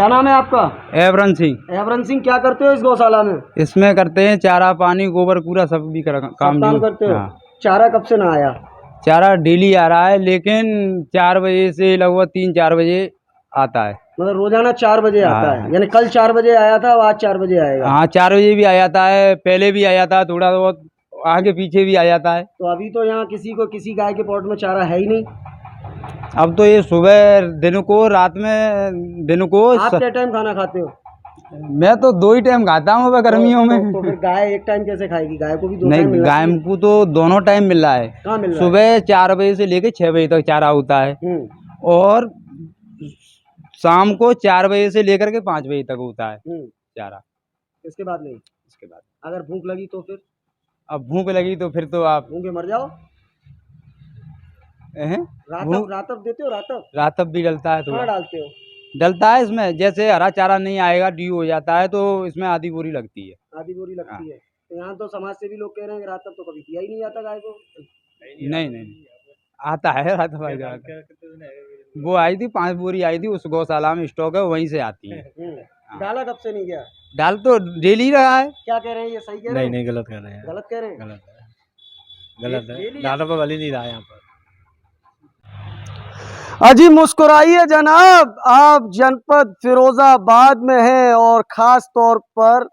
क्या नाम है आपका? एवरन सिंह। एवरन सिंह, क्या करते हो इस गौशाला में? इसमें करते हैं चारा पानी गोबर कूड़ा सब भी काम करते हो? हाँ। चारा कब से ना आया? चारा डेली आ रहा है, लेकिन 4 बजे से लगभग 3-4 बजे आता है। मतलब रोजाना 4 बजे आता है, हाँ। यानी कल 4 बजे आया था, आज 4 बजे आएगा? हाँ, 4 बजे भी आ जाता है, पहले भी आ जाता है, थोड़ा बहुत आगे पीछे भी आ जाता है। तो अभी तो यहाँ किसी को किसी गाय के पॉट में चारा है ही नहीं। अब तो ये सुबह दिन को रात में दिन को आप क्या टाइम खाना खाते हो? मैं तो 2 ही टाइम खाता हूँ वह गर्मियों में। तो फिर गाय एक टाइम कैसे खाएगी? गाय को भी 2 टाइम नहीं, मिलना गाय चाहिए। को तो दोनों टाइम मिल रहा है। कहाँ मिल रहा है? सुबह 4 बजे से लेके 6 बजे तक चारा होता है और शाम को 4 बजे से लेकर के 5 बजे तक होता है चारा। इसके बाद नहीं? इसके बाद अगर भूख लगी तो फिर? अब भूख लगी तो फिर तो आप भूखे मर जाओ। रातब देते हो? रातब भी डलता है, कहाँ थोड़ा डालते हो? डलता है इसमें। जैसे हरा चारा नहीं आएगा, ड्यू हो जाता है, तो इसमें आधी बोरी लगती है। आधी बोरी लगती है। तो यहाँ तो समाज से भी लोग कह रहे हैं कि रातब तो कभी दिया ही नहीं जाता गाय को। नहीं, आता है रातब आ जाता है। वो आई थी 5 बोरी आई थी, उस गौशाला में स्टॉक है, वहीं से आती है। डाला कब से नहीं गया? डाल तो डेली रहा है। क्या कह रहे हैं, ये सही कह रहे हैं? नहीं, गलत कह रहे हैं। गलत कह रहे हैं? गलत है। डाला पर वाली नहीं रहा यहाँ पर। अजी मुस्कुराइए जनाब, आप जनपद फिरोजाबाद में हैं और खास तौर पर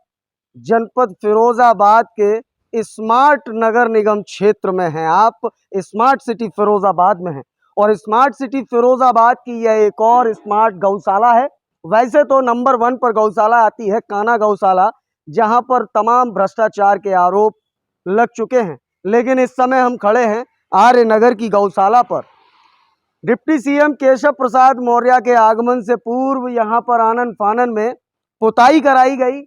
जनपद फिरोजाबाद के स्मार्ट नगर निगम क्षेत्र में हैं। आप स्मार्ट सिटी फिरोजाबाद में हैं और स्मार्ट सिटी फिरोजाबाद की यह एक और स्मार्ट गौशाला है। वैसे तो नंबर 1 पर गौशाला आती है काना गौशाला, जहां पर तमाम भ्रष्टाचार के आरोप लग चुके हैं, लेकिन इस समय हम खड़े हैं आर्य नगर की गौशाला पर। डिप्टी सीएम केशव प्रसाद मौर्य के आगमन से पूर्व यहां पर आनन फानन में पुताई कराई गई।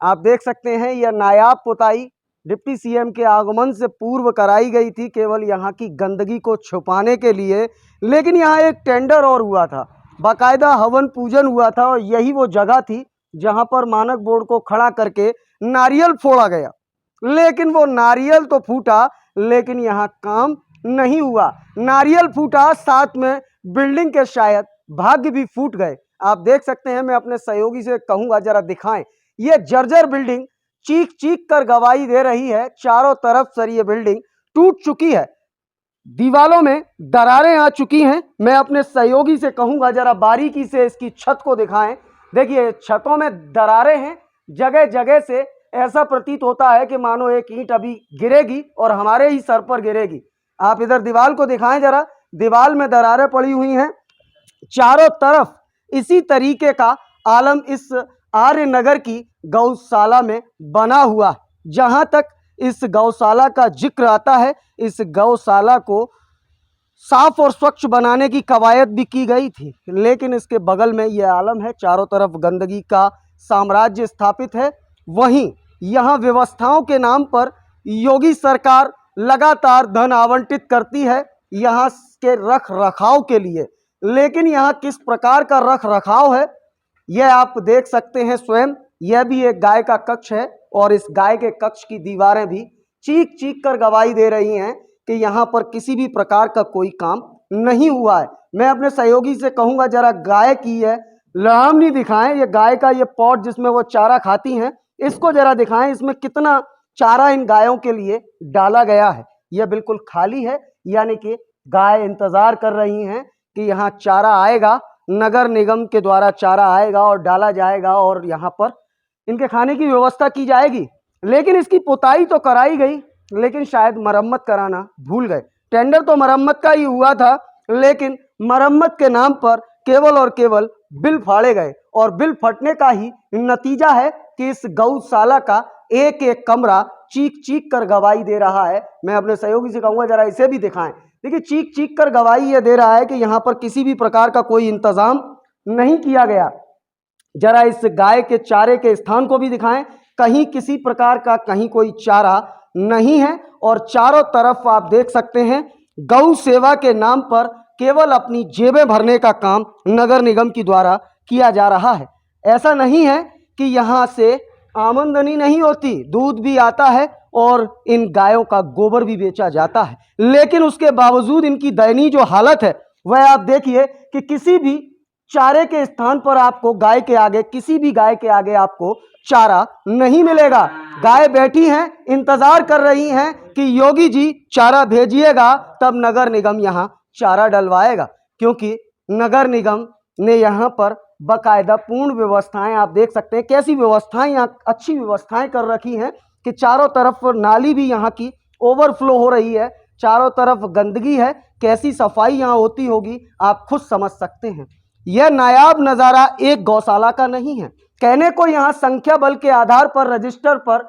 आप देख सकते हैं यह नायाब पुताई डिप्टी सीएम के आगमन से पूर्व कराई गई थी, केवल यहाँ की गंदगी को छुपाने के लिए। लेकिन यहाँ एक टेंडर और हुआ था, बाकायदा हवन पूजन हुआ था और यही वो जगह थी जहाँ पर मानक बोर्ड को खड़ा करके नारियल फोड़ा गया। लेकिन वो नारियल तो फूटा, लेकिन यहाँ काम नहीं हुआ। नारियल फूटा, साथ में बिल्डिंग के शायद भाग्य भी फूट गए। आप देख सकते हैं, मैं अपने सहयोगी से कहूंगा जरा दिखाएं। ये जर्जर बिल्डिंग चीख चीख कर गवाही दे रही है। चारों तरफ से ये बिल्डिंग टूट चुकी है, दीवालों में दरारें आ चुकी हैं। मैं अपने सहयोगी से कहूंगा जरा बारीकी से इसकी छत को दिखाएं। देखिए छतों में दरारें हैं, जगह जगह से ऐसा प्रतीत होता है कि मानो एक ईंट अभी गिरेगी और हमारे ही सर पर गिरेगी। आप इधर दीवार को दिखाएं जरा, दीवार में दरारें पड़ी हुई हैं। चारों तरफ इसी तरीके का आलम इस आर्य नगर की गौशाला में बना हुआ है। जहां तक इस गौशाला का जिक्र आता है, इस गौशाला को साफ और स्वच्छ बनाने की कवायद भी की गई थी, लेकिन इसके बगल में यह आलम है। चारों तरफ गंदगी का साम्राज्य स्थापित है। वहीं यहाँ व्यवस्थाओं के नाम पर योगी सरकार लगातार धन आवंटित करती है यहाँ के रख रखाव के लिए, लेकिन यहाँ किस प्रकार का रख रखाव है यह आप देख सकते हैं स्वयं। यह भी एक गाय का कक्ष है और इस गाय के कक्ष की दीवारें भी चीख चीख कर गवाही दे रही हैं कि यहाँ पर किसी भी प्रकार का कोई काम नहीं हुआ है। मैं अपने सहयोगी से कहूँगा जरा गाय की यह लड़ामनी दिखाएं। ये गाय का ये पॉट जिसमें वो चारा खाती हैं, इसको जरा दिखाएं। इसमें कितना चारा इन गायों के लिए डाला गया है। यह बिल्कुल खाली है, यानी कि गाय इंतजार कर रही हैं कि यहाँ चारा आएगा, नगर निगम के द्वारा चारा आएगा और डाला जाएगा और यहाँ पर इनके खाने की व्यवस्था की जाएगी। लेकिन इसकी पुताई तो कराई गई, लेकिन शायद मरम्मत कराना भूल गए। टेंडर तो मरम्मत का ही हुआ था, लेकिन मरम्मत के नाम पर केवल और केवल बिल फाड़े गए और बिल फटने का ही नतीजा है कि इस गौशाला का एक एक कमरा चीख चीख कर गवाही दे रहा है। मैं अपने सहयोगी से कहूँगा जरा इसे भी दिखाएं। देखिए चीख चीख कर गवाही ये दे रहा है कि यहाँ पर किसी भी प्रकार का कोई इंतजाम नहीं किया गया। जरा इस गाय के चारे के स्थान को भी दिखाएं। कहीं किसी प्रकार का कहीं कोई चारा नहीं है और चारों तरफ आप देख सकते हैं गौ सेवा के नाम पर केवल अपनी जेबें भरने का काम नगर निगम की द्वारा किया जा रहा है। ऐसा नहीं है कि यहाँ से आमदनी नहीं होती, दूध भी आता है और इन गायों का गोबर भी बेचा जाता है, लेकिन उसके बावजूद इनकी दयनीय जो हालत है वह आप देखिए कि किसी भी चारे के स्थान पर आपको गाय के आगे, किसी भी गाय के आगे आपको चारा नहीं मिलेगा। गाय बैठी हैं, इंतजार कर रही हैं कि योगी जी चारा भेजिएगा तब नगर निगम यहाँ चारा डलवाएगा, क्योंकि नगर निगम ने यहाँ पर बाकायदा पूर्ण व्यवस्थाएं, आप देख सकते हैं कैसी व्यवस्थाएं, यहाँ अच्छी व्यवस्थाएं कर रखी हैं कि चारों तरफ नाली भी यहाँ की ओवरफ्लो हो रही है, चारों तरफ गंदगी है, कैसी सफाई यहाँ होती होगी आप खुद समझ सकते हैं। यह नायाब नज़ारा एक गौशाला का नहीं है। कहने को यहाँ संख्या बल के आधार पर रजिस्टर पर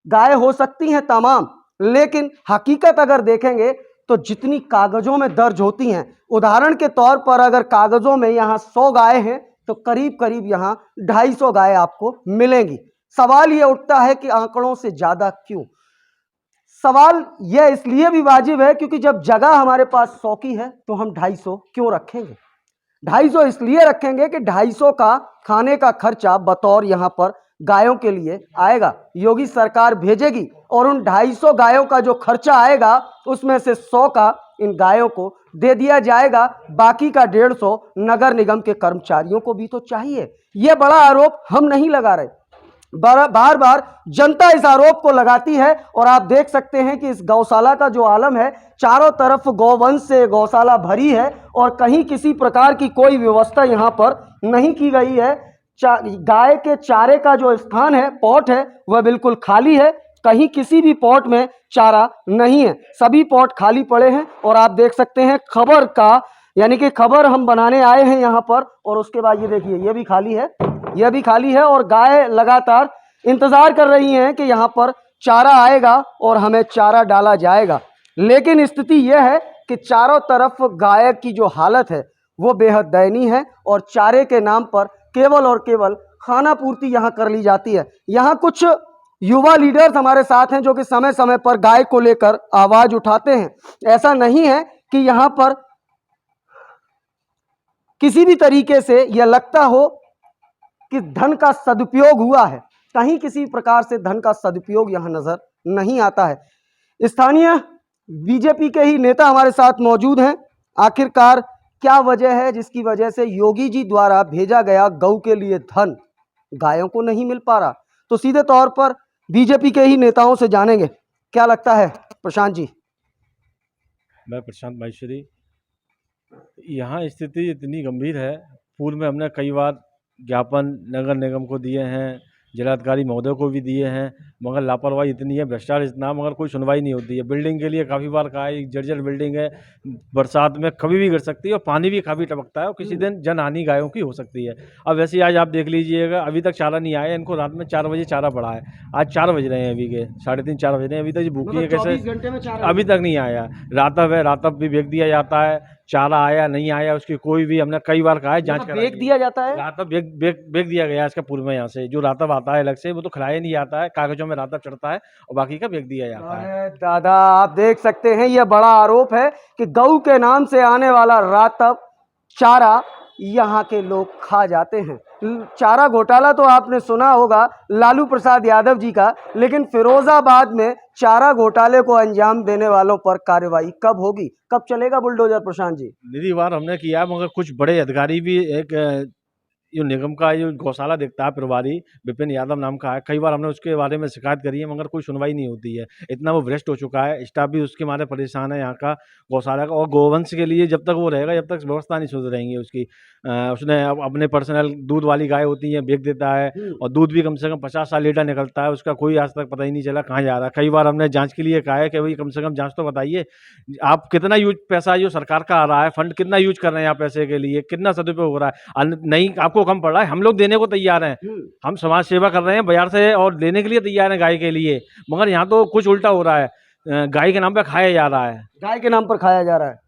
गाय हो सकती हैं तमाम, लेकिन हकीकत अगर देखेंगे तो जितनी कागजों में दर्ज होती हैं, उदाहरण के तौर पर अगर कागजों में यहाँ 100 गाय हैं तो करीब करीब यहाँ 250 गाय आपको मिलेंगी। सवाल यह उठता है कि आंकड़ों से ज्यादा क्यों? सवाल यह इसलिए भी वाजिब है क्योंकि जब जगह हमारे पास 100 की है तो हम 250 क्यों रखेंगे? 250 इसलिए रखेंगे कि 250 का खाने का खर्चा बतौर यहाँ पर गायों के लिए आएगा, योगी सरकार भेजेगी और उन 250 गायों का जो खर्चा आएगा उसमें से 100 का इन गायों को दे दिया जाएगा, बाकी का 150 नगर निगम के कर्मचारियों को भी तो चाहिए। यह बड़ा आरोप हम नहीं लगा रहे, बार बार जनता इस आरोप को लगाती है और आप देख सकते हैं कि इस गौशाला का जो आलम है, चारों तरफ गौवंश से गौशाला भरी है और कहीं किसी प्रकार की कोई व्यवस्था यहाँ पर नहीं की गई है। गाय के चारे का जो स्थान है, पॉट है, वह बिल्कुल खाली है, कहीं किसी भी पॉट में चारा नहीं है, सभी पॉट खाली पड़े हैं। और आप देख सकते हैं खबर का, यानी कि खबर हम बनाने आए हैं यहाँ पर, और उसके बाद ये देखिए ये भी खाली है, यह भी खाली है और गाय लगातार इंतजार कर रही हैं कि यहाँ पर चारा आएगा और हमें चारा डाला जाएगा। लेकिन स्थिति यह है कि चारों तरफ गाय की जो हालत है वो बेहद दयनीय है और चारे के नाम पर केवल और केवल खाना पूर्ति यहाँ कर ली जाती है। यहाँ कुछ युवा लीडर्स हमारे साथ हैं जो कि समय समय पर गाय को लेकर आवाज उठाते हैं। ऐसा नहीं है कि यहाँ पर किसी भी तरीके से यह लगता हो कि धन का सदुपयोग हुआ है, कहीं किसी प्रकार से धन का सदुपयोग यहां नजर नहीं आता है। स्थानीय बीजेपी के ही नेता हमारे साथ मौजूद हैं। आखिरकार क्या वजह है जिसकी वजह से योगी जी द्वारा भेजा गया गौ के लिए धन गायों को नहीं मिल पा रहा? तो सीधे तौर पर बीजेपी के ही नेताओं से जानेंगे। क्या लगता है प्रशांत जी? मैं प्रशांत माहेश्वरी। यहाँ स्थिति इतनी गंभीर है, पूर्व में हमने कई बार ज्ञापन नगर निगम को दिए हैं, जिलाधिकारी महोदय को भी दिए हैं, मगर लापरवाही इतनी है, भ्रष्टाचार इतना, मगर कोई सुनवाई नहीं होती है। बिल्डिंग के लिए काफ़ी बार कहा है, एक जर्जर बिल्डिंग है, बरसात में कभी भी गिर सकती है और पानी भी काफ़ी टपकता है और किसी दिन जनहानि गायों की हो सकती है। अब वैसे आज आप देख लीजिएगा, अभी तक चारा नहीं आया, इनको रात में 4 बजे चारा पड़ा है, आज 4 बज रहे हैं, अभी के 3:30-4 बज रहे हैं, अभी तक ये भूखी है कैसे? अभी तक नहीं आया। रातब है, रातब भी बेच दिया जाता है, चारा आया नहीं आया उसकी कोई भी, हमने कई बार कहा है जांच करा दिया जाता है। रातब बेच दिया गया है इसका पूर्व में, यहाँ से जो रातब आता है अलग से वो तो खिलाया नहीं जाता है, कागजों में रातब चढ़ता है और बाकी का बेच दिया जाता है। दादा आप देख सकते हैं, यह बड़ा आरोप है कि गऊ के नाम से आने वाला रातब चारा यहाँ के लोग खा जाते हैं। चारा घोटाला तो आपने सुना होगा लालू प्रसाद यादव जी का, लेकिन फिरोजाबाद में चारा घोटाले को अंजाम देने वालों पर कार्रवाई कब होगी, कब चलेगा बुलडोजर प्रशांत जी? निधि बार हमने किया, मगर कुछ बड़े अधिकारी भी, एक जो निगम का जो गौशाला देखता है प्रभारी विपिन यादव नाम का है, कई बार हमने उसके बारे में शिकायत करी है, मगर कोई सुनवाई नहीं होती है। इतना वो भ्रष्ट हो चुका है, स्टाफ भी उसके मारे परेशान है यहाँ का गौशाला का। और गोवंश के लिए जब तक वो रहेगा, जब तक व्यवस्था नहीं सुधरेंगी उसकी, उसने अपने पर्सनल दूध वाली गाय होती है बेच देता है और दूध भी कम से कम 50 लीटर निकलता है, उसका कोई आज तक पता ही नहीं चला कहाँ जा रहा है। कई बार हमने जाँच के लिए कहा है कि भाई कम से कम जाँच तो बताइए, आप कितना यूज पैसा जो सरकार का आ रहा है, फंड कितना यूज कर रहे हैं आप पैसे के लिए, कितना सदुपयोग हो रहा है? नहीं आपको कम पड़ रहा है, हम लोग देने को तैयार हैं, हम समाज सेवा कर रहे हैं बाजार से और देने के लिए तैयार हैं गाय के लिए, मगर यहाँ तो कुछ उल्टा हो रहा है, गाय के नाम पर खाया जा रहा है, गाय के नाम पर खाया जा रहा है,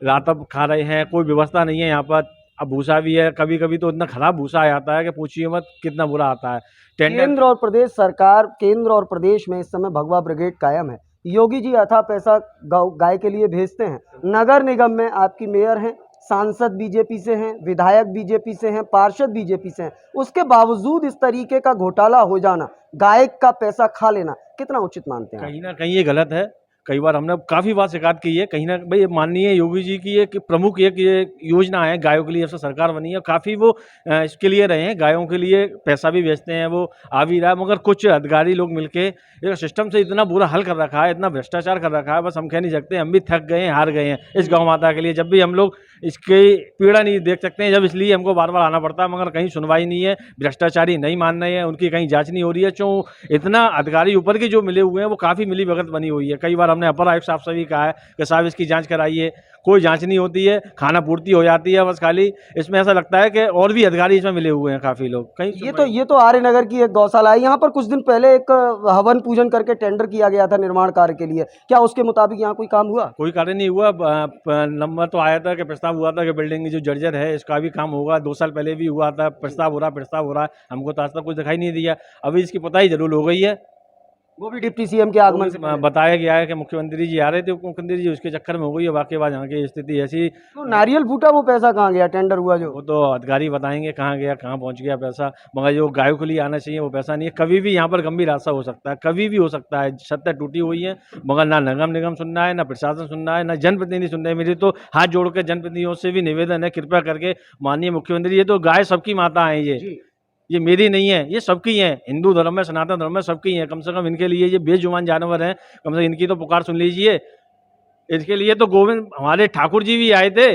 रातब खा रहे हैं, कोई व्यवस्था नहीं है यहाँ पर। अब भूसा भी है, कभी कभी तो इतना खराब भूसा आ जाता है कि पूछिए मत, कितना बुरा आता है। केंद्र और प्रदेश सरकार, केंद्र और प्रदेश में इस समय भगवा ब्रिगेड कायम है। योगी जी अथा पैसा गाय के लिए भेजते हैं। नगर निगम में आपकी मेयर हैं, सांसद बीजेपी से हैं, विधायक बीजेपी से हैं, पार्षद बीजेपी से हैं, उसके बावजूद इस तरीके का घोटाला हो जाना, गाय का पैसा खा लेना, कितना उचित मानते हैं? कहीं ना कहीं ये गलत है। कई बार हमने काफ़ी बार शिकायत की है। कहीं ना भाई माननीय योगी जी की एक प्रमुख एक ये योजना है गायों के लिए, जब से सरकार बनी है काफ़ी वो इसके लिए रहे हैं, गायों के लिए पैसा भी भेजते हैं, वो आ भी रहा है। मगर कुछ अधिकारी लोग मिलके एक सिस्टम से इतना बुरा हाल कर रखा है, इतना भ्रष्टाचार कर रखा है, बस हम कह नहीं सकते, हम भी थक गए हैं, हार गए हैं इस गौ माता के लिए। जब भी हम लोग इसकी पीड़ा नहीं देख सकते हैं, जब इसलिए हमको बार बार आना पड़ता है, मगर कहीं सुनवाई नहीं है, भ्रष्टाचारी नहीं मान रहे हैं, उनकी कहीं जांच नहीं हो रही है। क्यों इतना अधिकारी ऊपर के जो मिले हुए हैं वो काफ़ी मिली भगत बनी हुई है। कई बार हमने अपर आयुक्त साहब से भी कहा है कि साहब इसकी जांच कराइए, कोई जांच नहीं होती है, खाना पूर्ति हो जाती है बस खाली। इसमें ऐसा लगता है कि और भी अधिकारी इसमें मिले हुए हैं काफ़ी लोग। कहीं ये तो आर्य नगर की एक गौशाला है। यहाँ पर कुछ दिन पहले एक हवन पूजन करके टेंडर किया गया था निर्माण कार्य के लिए, क्या उसके मुताबिक यहाँ कोई काम हुआ? कोई कार्य नहीं हुआ। नंबर तो आया था कि प्रस्ताव हुआ था कि बिल्डिंग की जो जर्जर है इसका भी काम होगा, 2 साल पहले भी हुआ था, प्रस्ताव हो रहा है, हमको तो आज तक कुछ दिखाई नहीं दिया। अभी इसकी पता ही जरूर हो गई है, वो भी डिप्टी सीएम के आगमन से पहले। बताया गया है कि मुख्यमंत्री जी आ रहे थे, उप मुख्यमंत्री जी उसके चक्कर में हो गई है। बाकी बाद यहाँ की स्थिति ऐसी। तो नारियल फूटा, वो पैसा कहाँ गया? टेंडर हुआ जो, वो तो अधिकारी बताएंगे कहाँ गया, कहाँ पहुँच गया पैसा। मगर जो गायों के लिए आना चाहिए वो पैसा नहीं है। कभी भी यहाँ पर गंभीर हादसा हो सकता है, कभी भी हो सकता है। छतें टूटी हुई हैं, मगर ना नगर निगम सुन रहा है, ना प्रशासन सुन रहा है, ना जनप्रतिनिधि सुन रहे हैं। मेरी तो हाथ जोड़ के जनप्रतिनिधियों से भी निवेदन है, कृपया करके माननीय मुख्यमंत्री, ये तो गाय सबकी माता है, ये मेरी नहीं है, ये सबकी है। हिंदू धर्म में, सनातन धर्म में सबकी है। कम से कम इनके लिए, ये बेजुबान जानवर हैं, कम से कम इनकी तो पुकार सुन लीजिए। इसके लिए तो गोविंद हमारे ठाकुर जी भी आए थे,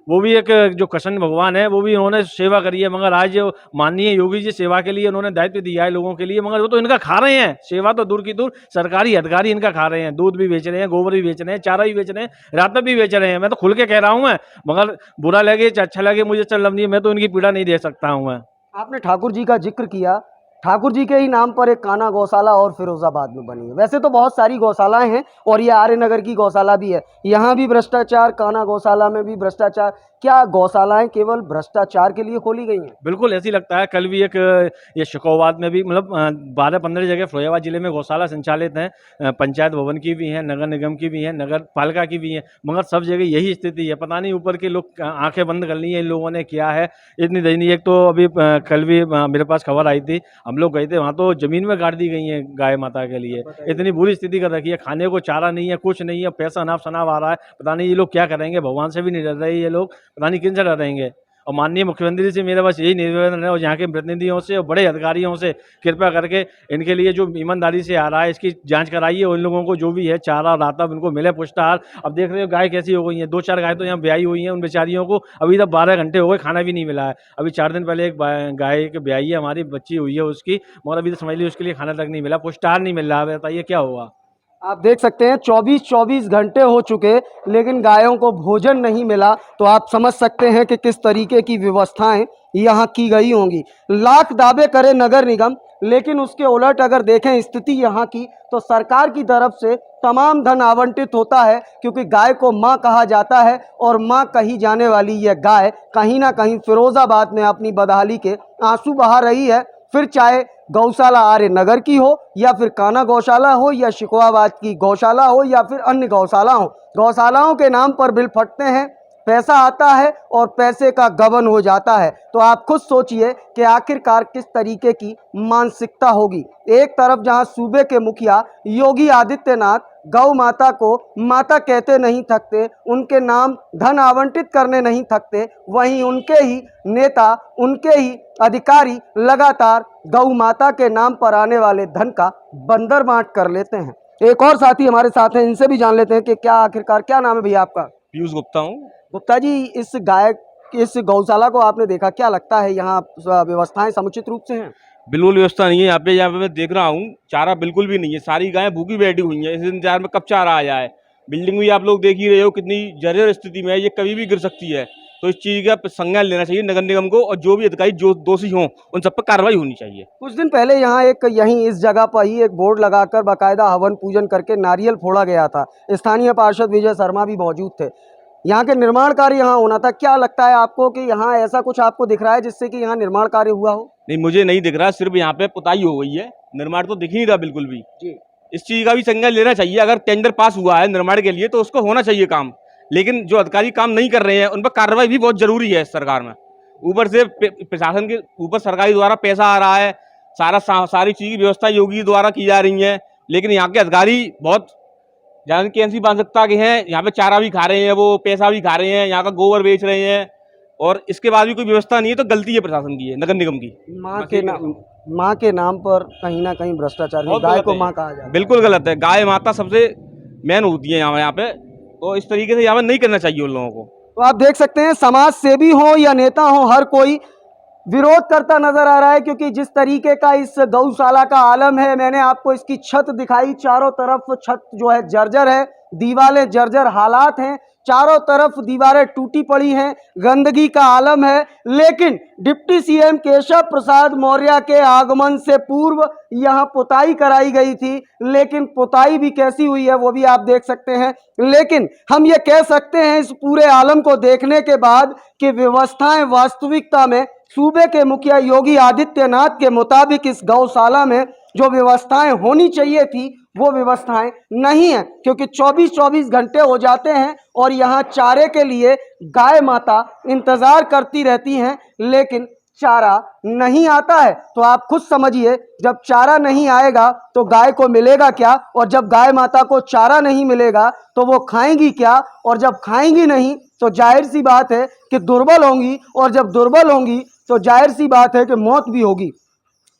वो भी एक जो कृष्ण भगवान है, वो भी उन्होंने सेवा करी है। मगर आज जो माननीय योगी जी सेवा के लिए उन्होंने दायित्व दिया है लोगों के लिए, मगर वो तो इनका खा रहे हैं। सेवा तो दूर की दूर, सरकारी अधिकारी इनका खा रहे हैं। दूध भी बेच रहे हैं, गोबर भी बेच रहे हैं, चारा भी बेच रहे हैं, रात भी बेच रहे हैं। मैं तो खुल के कह रहा हूँ मैं, मगर बुरा लगे चाहे अच्छा लगे, मुझे चल नहीं है, मैं तो इनकी पीड़ा नहीं दे सकता हूँ मैं। आपने ठाकुर जी का जिक्र किया, ठाकुर जी के ही नाम पर एक कान्हा गौशाला और फिरोजाबाद में बनी है। वैसे तो बहुत सारी गौशालाएं हैं और ये आर्य नगर की गौशाला भी है। यहाँ भी भ्रष्टाचार, कान्हा गौशाला में भी भ्रष्टाचार। क्या गौशालाएं केवल भ्रष्टाचार के लिए खोली गई हैं? बिल्कुल ऐसी लगता है। कल भी एक ये शिकोवाद में भी, मतलब 12-15 जगह फिरोजाबाद जिले में गौशाला संचालित हैं। पंचायत भवन की भी हैं, नगर निगम की भी हैं, नगर पालिका की भी हैं, मगर सब जगह यही स्थिति है। पता नहीं ऊपर के लोग आंखें बंद कर ली हैं इन लोगों ने, क्या है इतनी दयनीय। एक तो अभी कल भी मेरे पास खबर आई थी, हम लोग गए थे वहाँ, तो जमीन में गाड़ दी गई है गाय माता के लिए। इतनी बुरी स्थिति कर रखी है, खाने को चारा नहीं है, कुछ नहीं है, पैसा अनाप शनाप आ रहा है। पता नहीं ये लोग क्या करेंगे, भगवान से भी नहीं डर रहे ये लोग, पता नहीं किन से डर रहेंगे। और माननीय मुख्यमंत्री से मेरा बस यही निवेदन है, और यहाँ के प्रतिनिधियों से और बड़े अधिकारियों से, कृपया करके इनके लिए जो ईमानदारी से आ रहा है इसकी जांच कराइए, और इन लोगों को जो भी है चारा रातब इनको मिले, पुष्टाहार। अब देख रहे हो गाय कैसी हो गई है, 2-4 गाय तो यहाँ ब्याई हुई हैं, उन बेचारियों को अभी तक 12 घंटे हो गए, खाना भी नहीं मिला है। अभी 4 दिन पहले एक गाय की ब्याई है, हमारी बच्ची हुई है उसकी, मगर अभी तो समझ लीजिए उसके लिए खाना तक नहीं मिला, पुष्टाहार नहीं मिल रहा है। बताइए क्या होगा। आप देख सकते हैं 24-24 घंटे हो चुके लेकिन गायों को भोजन नहीं मिला, तो आप समझ सकते हैं कि किस तरीके की व्यवस्थाएं यहाँ की गई होंगी। लाख दावे करे नगर निगम, लेकिन उसके उलट अगर देखें स्थिति यहाँ की, तो सरकार की तरफ से तमाम धन आवंटित होता है, क्योंकि गाय को माँ कहा जाता है और माँ कही जाने वाली यह गाय कहीं ना कहीं फिरोजाबाद में अपनी बदहाली के आंसू बहा रही है। फिर चाहे गौशाला आर्य नगर की हो, या फिर कान्हा गौशाला हो, या शिकोहाबाद की गौशाला हो, या फिर अन्य गौशाला हो, गौशालाओं के नाम पर बिल फटते हैं, पैसा आता है और पैसे का गबन हो जाता है। तो आप खुद सोचिए कि आखिरकार किस तरीके की मानसिकता होगी। एक तरफ जहां सूबे के मुखिया योगी आदित्यनाथ गौ माता को माता कहते नहीं थकते, उनके नाम धन आवंटित करने नहीं थकते, वहीं उनके ही नेता, उनके ही अधिकारी लगातार गौ माता के नाम पर आने वाले धन का बंदर बांट कर लेते हैं। एक और साथी हमारे साथ हैं, इनसे भी जान लेते हैं कि क्या आखिरकार क्या नाम है भैया आपका? पीयूष गुप्ता हूँ। गुप्ता जी, इस गौशाला को आपने देखा, क्या लगता है यहाँ व्यवस्थाएं समुचित रूप से हैं? बिल्कुल व्यवस्था नहीं है यहाँ पे मैं देख रहा हूँ, चारा बिल्कुल भी नहीं है। सारी गायें भूखी बैठी हुई हैं, इस इंतजार में कब चारा आ जाए। बिल्डिंग भी आप लोग देख ही रहे हो कितनी जर्जर स्थिति में है, ये कभी भी गिर सकती है। तो इस चीज़ का संज्ञान लेना चाहिए नगर निगम को, और जो भी अधिकारी जो दोषी हों उन सब पर कार्रवाई होनी चाहिए। कुछ दिन पहले यहाँ यहीं इस जगह पर ही एक बोर्ड लगाकर बाकायदा हवन पूजन करके नारियल फोड़ा गया था। स्थानीय पार्षद विजय शर्मा भी मौजूद थे। यहाँ के निर्माण कार्य यहाँ होना था। क्या लगता है आपको कि यहाँ ऐसा कुछ आपको दिख रहा है जिससे कि यहाँ निर्माण कार्य हुआ हो? नहीं, मुझे नहीं दिख रहा, सिर्फ यहाँ पे पुताई हो गई है, निर्माण तो दिख ही नहीं रहा बिल्कुल भी जी। इस चीज़ का भी संज्ञान लेना चाहिए। अगर टेंडर पास हुआ है निर्माण के लिए तो उसको होना चाहिए काम, लेकिन जो अधिकारी काम नहीं कर रहे हैं उन पर कार्रवाई भी बहुत जरूरी है। सरकार में ऊपर से प्रशासन के ऊपर सरकारी द्वारा पैसा आ रहा है, सारी चीज़ की व्यवस्था योगी द्वारा की जा रही है, लेकिन यहाँ के अधिकारी बहुत जहाँ की कैसी मानसिकता के हैं, यहाँ पे चारा भी खा रहे हैं, वो पैसा भी खा रहे हैं, यहाँ का गोबर बेच रहे हैं, और इसके बाद भी कोई व्यवस्था नहीं है, तो गलती है प्रशासन की, है नगर निगम की। माँ के नाम पर कहीं ना कहीं भ्रष्टाचार है। बहुत गाय गलत को है। माँ कहा जाता है। बिल्कुल गलत है। गाय माता सबसे मेन होती है यहाँ पे, तो इस तरीके से यहाँ पे नहीं करना चाहिए उन लोगों को। तो आप देख सकते हैं समाज सेवी हो या नेता हो, हर कोई विरोध करता नजर आ रहा है, क्योंकि जिस तरीके का इस गौशाला का आलम है, मैंने आपको इसकी छत दिखाई, चारों तरफ छत जो है जर्जर है, दीवारें जर्जर हालात हैं, चारों तरफ दीवारें टूटी पड़ी हैं, गंदगी का आलम है। लेकिन डिप्टी सीएम केशव प्रसाद मौर्य के आगमन से पूर्व यहां पुताई कराई गई थी, लेकिन पुताई भी कैसी हुई है वो भी आप देख सकते हैं। लेकिन हम ये कह सकते हैं इस पूरे आलम को देखने के बाद कि व्यवस्थाएं वास्तविकता में सूबे के मुखिया योगी आदित्यनाथ के मुताबिक इस गौशाला में जो व्यवस्थाएं होनी चाहिए थी वो व्यवस्थाएं नहीं है, क्योंकि 24-24 घंटे हो जाते हैं और यहाँ चारे के लिए गाय माता इंतजार करती रहती हैं, लेकिन चारा नहीं आता है। तो आप खुद समझिए, जब चारा नहीं आएगा तो गाय को मिलेगा क्या, और जब गाय माता को चारा नहीं मिलेगा तो वो खाएंगी क्या, और जब खाएंगी नहीं तो जाहिर सी बात है कि दुर्बल होंगी, और जब दुर्बल होंगी तो जाहिर सी बात है कि मौत भी होगी।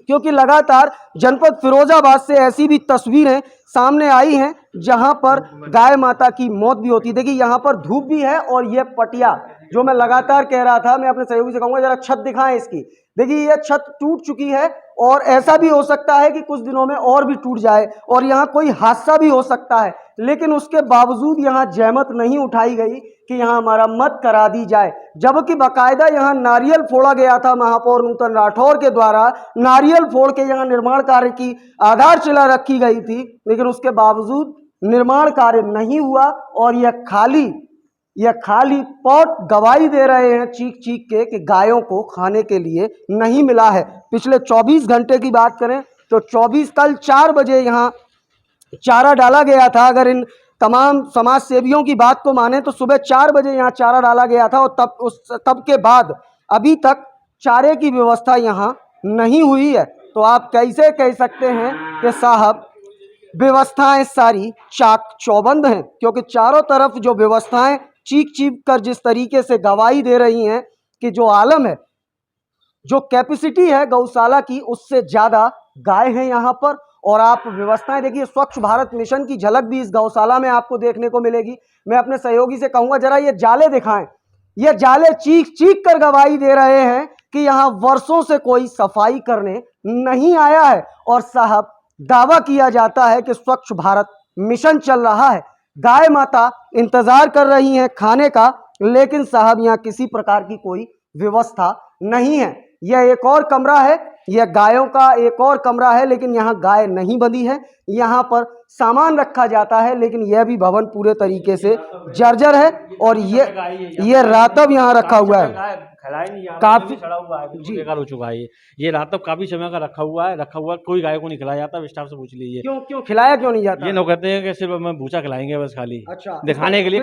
क्योंकि लगातार जनपद फिरोजाबाद से ऐसी भी तस्वीरें सामने आई हैं जहां पर गाय माता की मौत भी होती है। देखिए यहाँ पर धूप भी है, और ये पटिया जो मैं लगातार कह रहा था, मैं अपने सहयोगी से कहूंगा जरा छत दिखाएं इसकी। देखिए ये छत टूट चुकी है, और ऐसा भी हो सकता है कि कुछ दिनों में और भी टूट जाए, और यहाँ कोई हादसा भी हो सकता है। लेकिन उसके बावजूद यहाँ जहमत नहीं उठाई गई कि यहाँ मरम्मत करा दी जाए, जबकि बाकायदा यहाँ नारियल फोड़ा गया था महापौर नूतन राठौर के द्वारा। नारियल फोड़ के यहाँ निर्माण कार्य की आधारशिला रखी गई थी, लेकिन उसके बावजूद निर्माण कार्य नहीं हुआ, और यह खाली पॉट गवाही दे रहे हैं चीख चीख के कि गायों को खाने के लिए नहीं मिला है। पिछले 24 घंटे की बात करें तो कल 4 बजे यहाँ चारा डाला गया था। अगर इन तमाम समाज सेवियों की बात को माने तो सुबह 4 बजे यहाँ चारा डाला गया था, और तब के बाद अभी तक चारे की व्यवस्था यहाँ नहीं हुई है। तो आप कैसे कह सकते हैं कि साहब व्यवस्थाएं सारी चाक चौबंद हैं, क्योंकि चारों तरफ जो व्यवस्थाएं चीख चीख कर जिस तरीके से गवाही दे रही हैं कि जो आलम है, जो कैपेसिटी है गौशाला की, उससे ज्यादा गाय हैं यहाँ पर। और आप व्यवस्थाएं देखिए, स्वच्छ भारत मिशन की झलक भी इस गौशाला में आपको देखने को मिलेगी। मैं अपने सहयोगी से कहूंगा जरा ये जाले दिखाएं। ये जाले चीख चीख कर गवाही दे रहे हैं कि यहाँ वर्षों से कोई सफाई करने नहीं आया है, और साहब दावा किया जाता है कि स्वच्छ भारत मिशन चल रहा है। गाय माता इंतजार कर रही हैं खाने का, लेकिन साहब यहाँ किसी प्रकार की कोई व्यवस्था नहीं है। यह एक और कमरा है, यह गायों का एक और कमरा है, लेकिन यहाँ गाय नहीं बंधी है। यहाँ पर सामान रखा जाता है, लेकिन यह भी भवन पूरे तरीके से जर्जर है, और ये रातब यहाँ रखा हुआ है, काफी चढ़ा हुआ है, बेकार हो चुका है। ये रात तक काफी समय का रखा हुआ है, कोई गाय को नहीं खिलाया जाता। स्टाफ से पूछ लीजिए क्यों खिलाया क्यों नहीं जाता। ये लोग कहते हैं कि सिर्फ हमें भूसा खिलाएंगे बस, खाली अच्छा, दिखाने के लिए।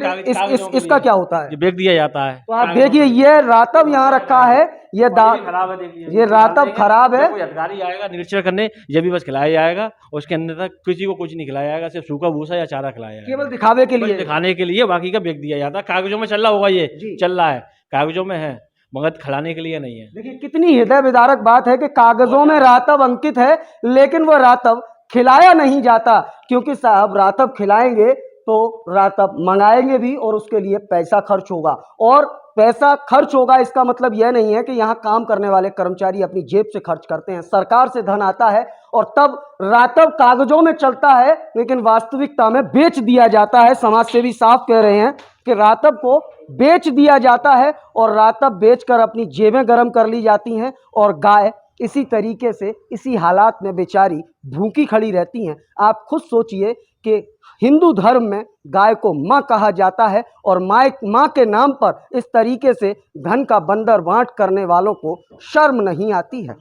इसका क्या होता है, ये बेच दिया जाता है। तो आप देखिए ये रातब यहाँ रखा है, ये खराब है। देखिए ये रातब खराब है। कोई अधिकारी आएगा निरीक्षण करने, ये भी बस खिलाया जाएगा, उसके अंदर तक किसी को कुछ नहीं खिलाया जाएगा, सिर्फ सूखा भूसा या चारा खिलाया जाएगा, केवल दिखावे के लिए, दिखाने के लिए। बाकी का बेच दिया जाता है। कागजों में चल रहा होगा, ये चल रहा है, कागजों में है, मगर खिलाने के लिए नहीं है। देखिए कितनी हृदय विदारक बात है कि कागजों में रातब अंकित है, लेकिन वह रातब खिलाया नहीं जाता, क्योंकि साहब रातब खिलाएंगे तो रातब मंगाएंगे भी, और उसके लिए पैसा खर्च होगा। और पैसा खर्च होगा इसका मतलब यह नहीं है कि यहाँ काम करने वाले कर्मचारी अपनी जेब से खर्च करते हैं, सरकार से धन आता है, और तब रातब कागजों में चलता है, लेकिन वास्तविकता में बेच दिया जाता है। समाज सेवी साफ कह रहे हैं कि रातब को बेच दिया जाता है, और रातब बेचकर अपनी जेबें गर्म कर ली जाती हैं, और गाय इसी तरीके से इसी हालात में बेचारी भूखी खड़ी रहती हैं। आप खुद सोचिए कि हिंदू धर्म में गाय को माँ कहा जाता है, और माँ के नाम पर इस तरीके से धन का बंदर बांट करने वालों को शर्म नहीं आती है।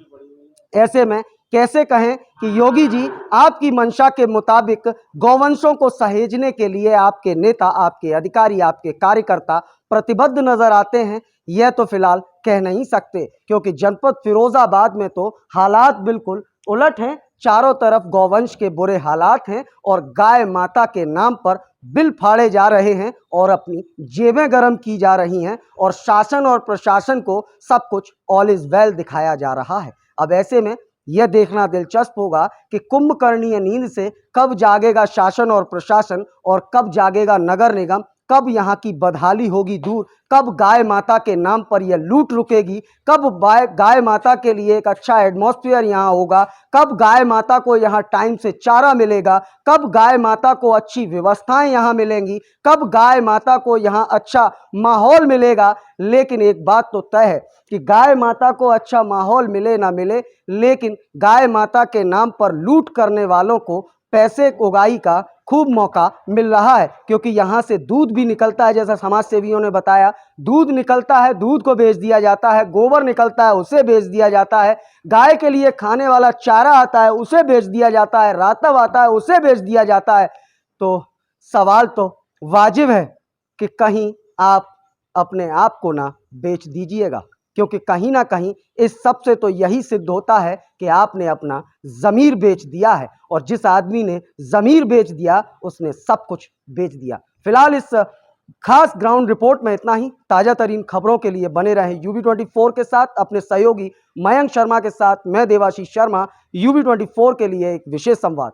ऐसे में कैसे कहें कि योगी जी आपकी मंशा के मुताबिक गौवंशों को सहेजने के लिए आपके नेता, आपके अधिकारी, आपके कार्यकर्ता प्रतिबद्ध नजर आते हैं, यह तो फिलहाल कह नहीं सकते, क्योंकि जनपद फिरोजाबाद में तो हालात बिल्कुल उलट हैं। चारों तरफ गौवंश के बुरे हालात हैं, और गाय माता के नाम पर बिल फाड़े जा रहे हैं और अपनी जेबें गर्म की जा रही हैं और शासन और प्रशासन को सब कुछ ऑल इज वेल दिखाया जा रहा है। अब ऐसे में यह देखना दिलचस्प होगा कि कुंभकर्णीय नींद से कब जागेगा शासन और प्रशासन और कब जागेगा नगर निगम, कब यहाँ की बदहाली होगी दूर, कब गाय माता के नाम पर यह लूट रुकेगी, कब गाय माता के लिए एक अच्छा एटमॉस्फेयर यहाँ होगा, कब गाय माता को यहाँ टाइम से चारा मिलेगा, कब गाय माता को अच्छी व्यवस्थाएं यहाँ मिलेंगी, कब गाय माता को यहाँ अच्छा माहौल मिलेगा। लेकिन एक बात तो तय है कि गाय माता को अच्छा माहौल मिले ना मिले, लेकिन गाय माता के नाम पर लूट करने वालों को पैसे उगाही का खूब मौका मिल रहा है, क्योंकि यहाँ से दूध भी निकलता है, जैसा समाज सेवियों ने बताया, दूध निकलता है, दूध को बेच दिया जाता है, गोबर निकलता है, उसे बेच दिया जाता है, गाय के लिए खाने वाला चारा आता है, उसे बेच दिया जाता है, रातव आता है, उसे बेच दिया जाता है। तो सवाल तो वाजिब है कि कहीं आप अपने आप को ना बेच दीजिएगा, क्योंकि कहीं ना कहीं इस सब से तो यही सिद्ध होता है कि आपने अपना ज़मीर बेच दिया है, और जिस आदमी ने ज़मीर बेच दिया उसने सब कुछ बेच दिया। फिलहाल इस खास ग्राउंड रिपोर्ट में इतना ही। ताज़ा तरीन खबरों के लिए बने रहें UB24 के साथ। अपने सहयोगी मयंक शर्मा के साथ मैं देवाशीष शर्मा, UB24 के लिए एक विशेष संवाद।